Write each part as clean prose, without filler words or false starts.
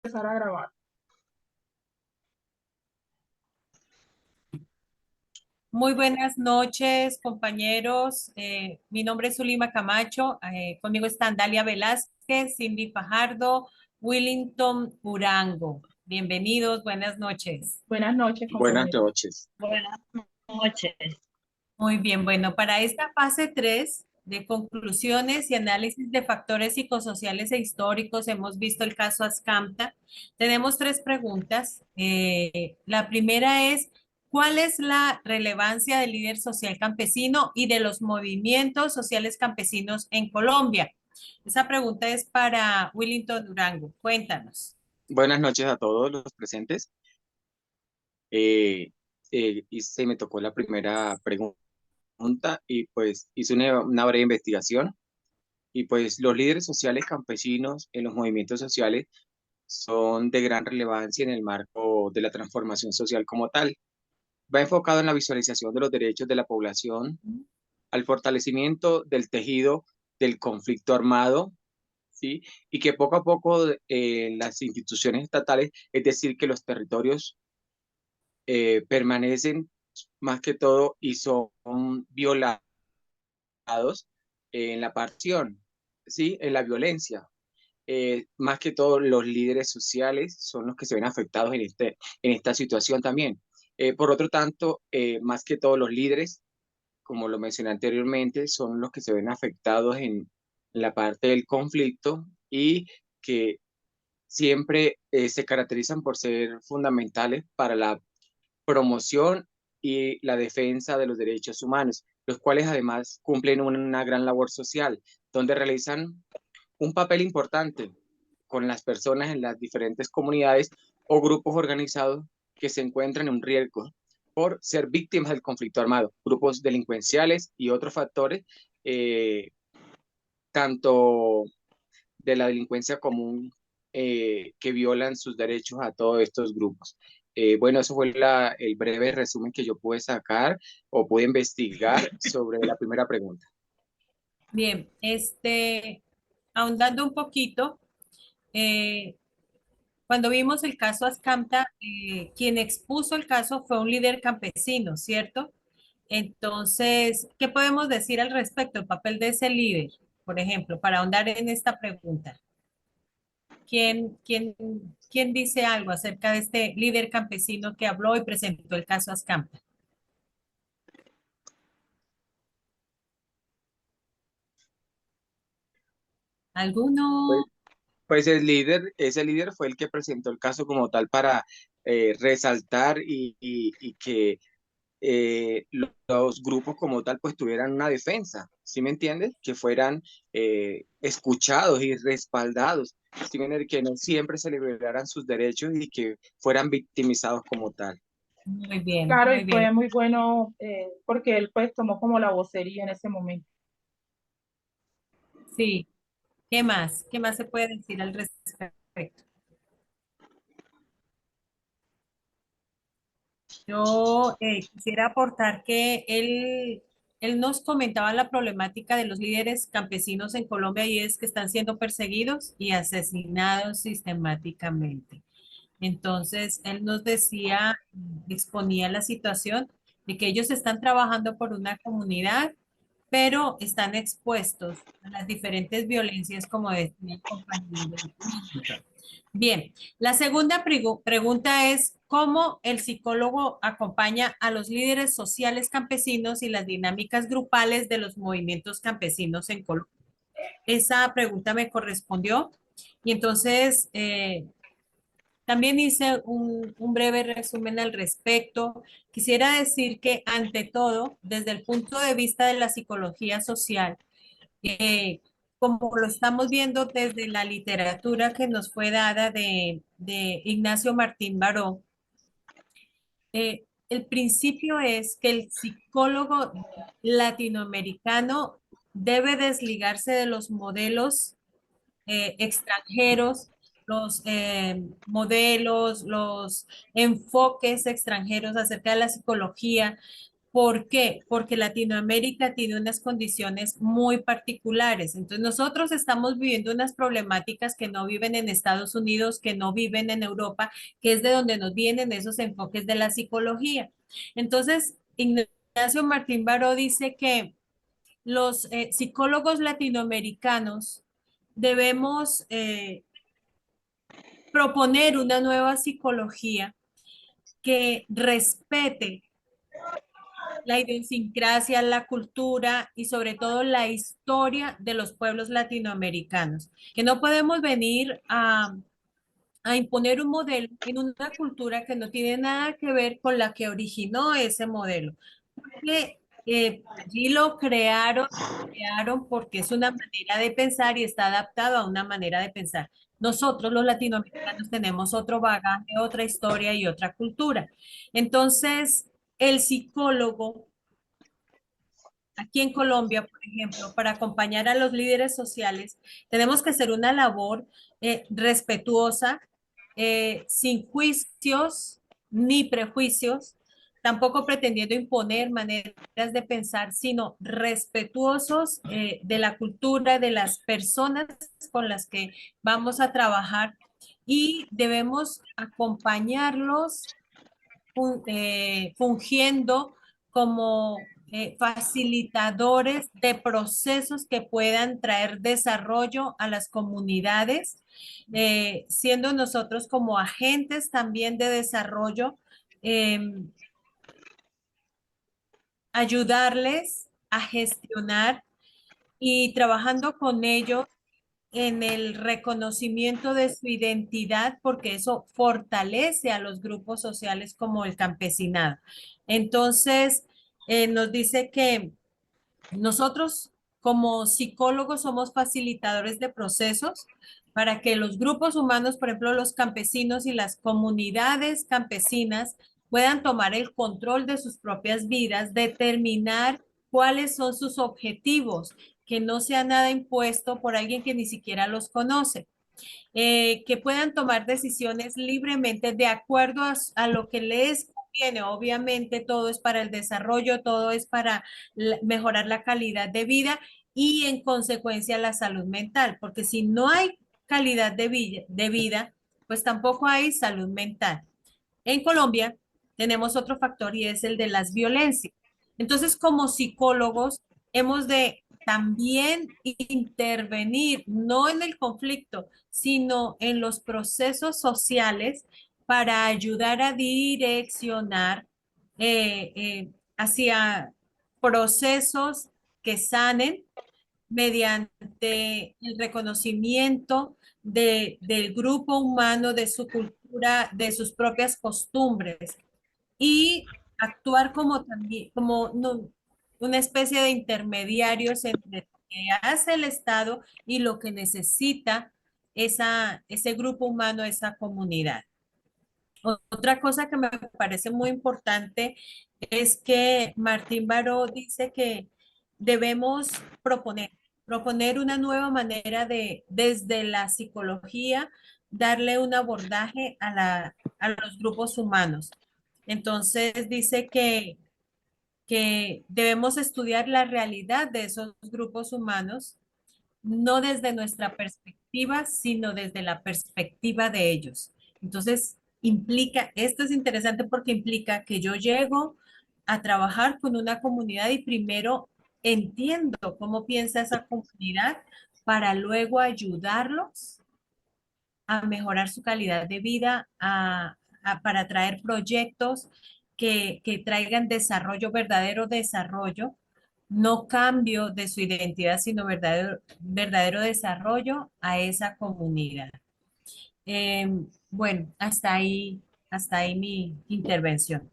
empezar a grabar. Muy buenas noches, compañeros. Mi nombre es Zulima Camacho. Conmigo están Dalia Velázquez, Cindy Fajardo, Willington Urango. Bienvenidos, buenas noches. Buenas noches, Buenas compañeros. noches. Buenas noches. Muy bien, bueno, para esta fase 3 de conclusiones y análisis de factores psicosociales e históricos, hemos visto el caso Ascamta. Tenemos tres preguntas. La primera es, ¿cuál es la relevancia del líder social campesino y de los movimientos sociales campesinos en Colombia? Esa pregunta es para Willington Durango. Cuéntanos. Buenas noches a todos los presentes. Y se me tocó la primera pregunta y pues hice una breve investigación y pues los líderes sociales campesinos en los movimientos sociales son de gran relevancia en el marco de la transformación social como tal. Va enfocado en la visualización de los derechos de la población, al fortalecimiento del tejido del conflicto armado, ¿sí? Y que poco a poco las instituciones estatales, es decir, que los territorios permanecen más que todo y son violados en la pasión, ¿sí? En la violencia. Más que todo los líderes sociales son los que se ven afectados en esta situación también. Por otro tanto, más que todos los líderes, como lo mencioné anteriormente, son los que se ven afectados en la parte del conflicto y que siempre se caracterizan por ser fundamentales para la promoción y la defensa de los derechos humanos, los cuales además cumplen una gran labor social, donde realizan un papel importante con las personas en las diferentes comunidades o grupos organizados que se encuentran en un riesgo por ser víctimas del conflicto armado, grupos delincuenciales y otros factores, eh, tanto de la delincuencia común que violan sus derechos a todos estos grupos. Bueno, eso fue el breve resumen que yo pude sacar o pude investigar sobre la primera pregunta. Bien, ahondando un poquito, eh, cuando vimos el caso Ascamta, quien expuso el caso fue un líder campesino, ¿cierto? Entonces, ¿qué podemos decir al respecto? El papel de ese líder, por ejemplo, para ahondar en esta pregunta. ¿Quién dice algo acerca de este líder campesino que habló y presentó el caso Ascamta? Pues, ¿Alguno? pues ese líder fue el que presentó el caso como tal para resaltar y que los grupos como tal pues tuvieran una defensa, ¿sí me entiendes? Que fueran escuchados y respaldados, ¿sí me entiendes? Que no siempre se liberaran sus derechos y que fueran victimizados como tal. Muy bien, Claro, y muy bien. fue muy bueno porque él pues tomó como la vocería en ese momento. Sí. ¿Qué más? ¿Qué más se puede decir al respecto? Yo quisiera aportar que él nos comentaba la problemática de los líderes campesinos en Colombia y es que están siendo perseguidos y asesinados sistemáticamente. Entonces, él nos decía, exponía la situación de que ellos están trabajando por una comunidad, pero están expuestos a las diferentes violencias, como decía el compañero. Bien, la segunda pregunta es, ¿cómo el psicólogo acompaña a los líderes sociales campesinos y las dinámicas grupales de los movimientos campesinos en Colombia? Esa pregunta me correspondió y entonces también hice un breve resumen al respecto. Quisiera decir que ante todo, desde el punto de vista de la psicología social, eh, como lo estamos viendo desde la literatura que nos fue dada de Ignacio Martín Baró, el principio es que el psicólogo latinoamericano debe desligarse de los modelos extranjeros, los modelos, los enfoques extranjeros acerca de la psicología, ¿Por qué? Porque Latinoamérica tiene unas condiciones muy particulares. Entonces, nosotros estamos viviendo unas problemáticas que no viven en Estados Unidos, que no viven en Europa, que es de donde nos vienen esos enfoques de la psicología. Entonces, Ignacio Martín Baró dice que los psicólogos latinoamericanos debemos proponer una nueva psicología que respete la idiosincrasia, la cultura y sobre todo la historia de los pueblos latinoamericanos, que no podemos venir a imponer un modelo en una cultura que no tiene nada que ver con la que originó ese modelo. Porque allí lo crearon porque es una manera de pensar y está adaptado a una manera de pensar. Nosotros los latinoamericanos tenemos otro bagaje, otra historia y otra cultura. Entonces, el psicólogo aquí en Colombia, por ejemplo, para acompañar a los líderes sociales, tenemos que hacer una labor respetuosa, sin juicios ni prejuicios, tampoco pretendiendo imponer maneras de pensar, sino respetuosos de la cultura, de las personas con las que vamos a trabajar y debemos acompañarlos fungiendo como facilitadores de procesos que puedan traer desarrollo a las comunidades, siendo nosotros como agentes también de desarrollo, eh, ayudarles a gestionar y trabajando con ellos en el reconocimiento de su identidad, porque eso fortalece a los grupos sociales como el campesinado. Entonces, nos dice que nosotros como psicólogos somos facilitadores de procesos para que los grupos humanos, por ejemplo, los campesinos y las comunidades campesinas, puedan tomar el control de sus propias vidas, determinar cuáles son sus objetivos, que no sea nada impuesto por alguien que ni siquiera los conoce, que puedan tomar decisiones libremente de acuerdo a lo que les conviene. Obviamente todo es para el desarrollo, todo es para mejorar la calidad de vida y en consecuencia la salud mental, porque si no hay calidad de vida, pues tampoco hay salud mental. En Colombia tenemos otro factor y es el de las violencias. Entonces, como psicólogos, hemos de también intervenir, no en el conflicto, sino en los procesos sociales para ayudar a direccionar hacia procesos que sanen mediante el reconocimiento del grupo humano, de su cultura, de sus propias costumbres y actuar como también, como una especie de intermediarios entre lo que hace el Estado y lo que necesita ese grupo humano, esa comunidad. Otra cosa que me parece muy importante es que Martín Baró dice que debemos proponer una nueva manera de, desde la psicología, darle un abordaje a los grupos humanos. Entonces dice que debemos estudiar la realidad de esos grupos humanos, no desde nuestra perspectiva, sino desde la perspectiva de ellos. Entonces, esto es interesante porque implica que yo llego a trabajar con una comunidad y primero entiendo cómo piensa esa comunidad para luego ayudarlos a mejorar su calidad de vida, para traer proyectos que traigan desarrollo, verdadero desarrollo, no cambio de su identidad, sino verdadero desarrollo a esa comunidad. Bueno, hasta ahí mi intervención.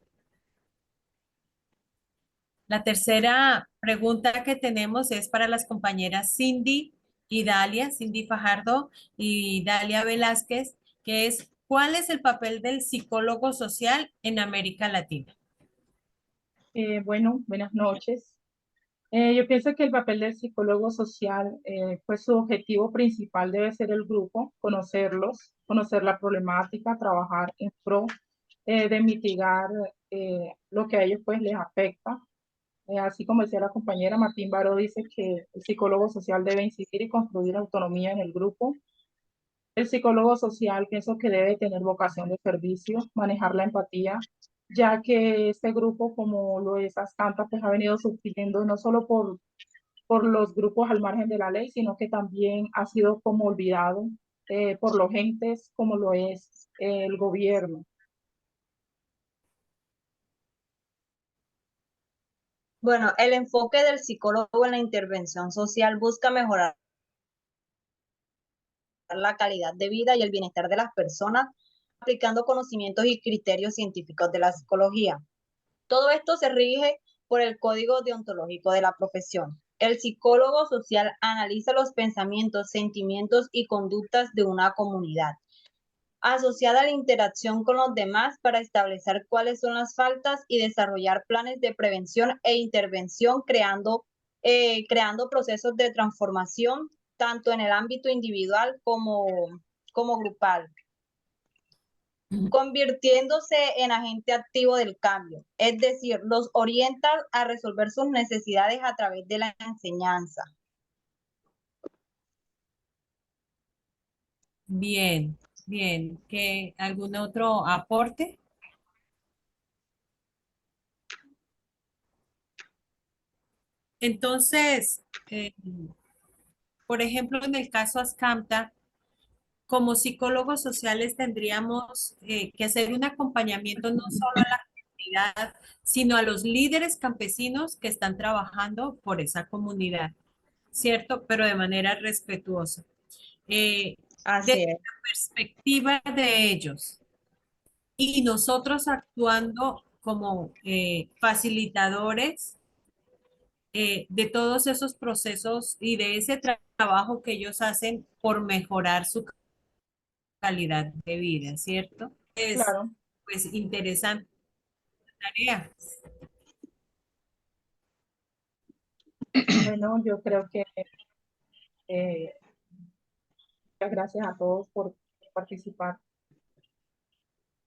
La tercera pregunta que tenemos es para las compañeras Cindy Fajardo y Dalia Velázquez, que es, ¿cuál es el papel del psicólogo social en América Latina? Bueno, buenas noches. Yo pienso que el papel del psicólogo social, pues su objetivo principal debe ser el grupo, conocerlos, conocer la problemática, trabajar en pro de mitigar lo que a ellos pues les afecta Así como decía la compañera Martín Baró, dice que el psicólogo social debe incidir y construir autonomía en el grupo. El psicólogo social pienso que debe tener vocación de servicio, manejar la empatía, ya que este grupo, como lo es Ascanta, pues ha venido sufriendo no solo por los grupos al margen de la ley, sino que también ha sido como olvidado por los entes como lo es el gobierno. Bueno, el enfoque del psicólogo en la intervención social busca mejorar la calidad de vida y el bienestar de las personas, aplicando conocimientos y criterios científicos de la psicología. Todo esto se rige por el código deontológico de la profesión. El psicólogo social analiza los pensamientos, sentimientos y conductas de una comunidad, asociada a la interacción con los demás para establecer cuáles son las faltas y desarrollar planes de prevención e intervención, creando procesos de transformación tanto en el ámbito individual como grupal, convirtiéndose en agente activo del cambio, es decir, los orienta a resolver sus necesidades a través de la enseñanza. Bien, bien. ¿Qué, algún otro aporte? Entonces, por ejemplo, en el caso Ascamta, como psicólogos sociales tendríamos que hacer un acompañamiento no solo a la comunidad, sino a los líderes campesinos que están trabajando por esa comunidad, ¿cierto? Pero de manera respetuosa. Así Desde es. la perspectiva de ellos y nosotros actuando como facilitadores de todos esos procesos y de ese trabajo que ellos hacen por mejorar su calidad de vida, ¿cierto? Es Claro, pues interesante tarea. bueno, yo creo que eh, muchas gracias a todos por participar.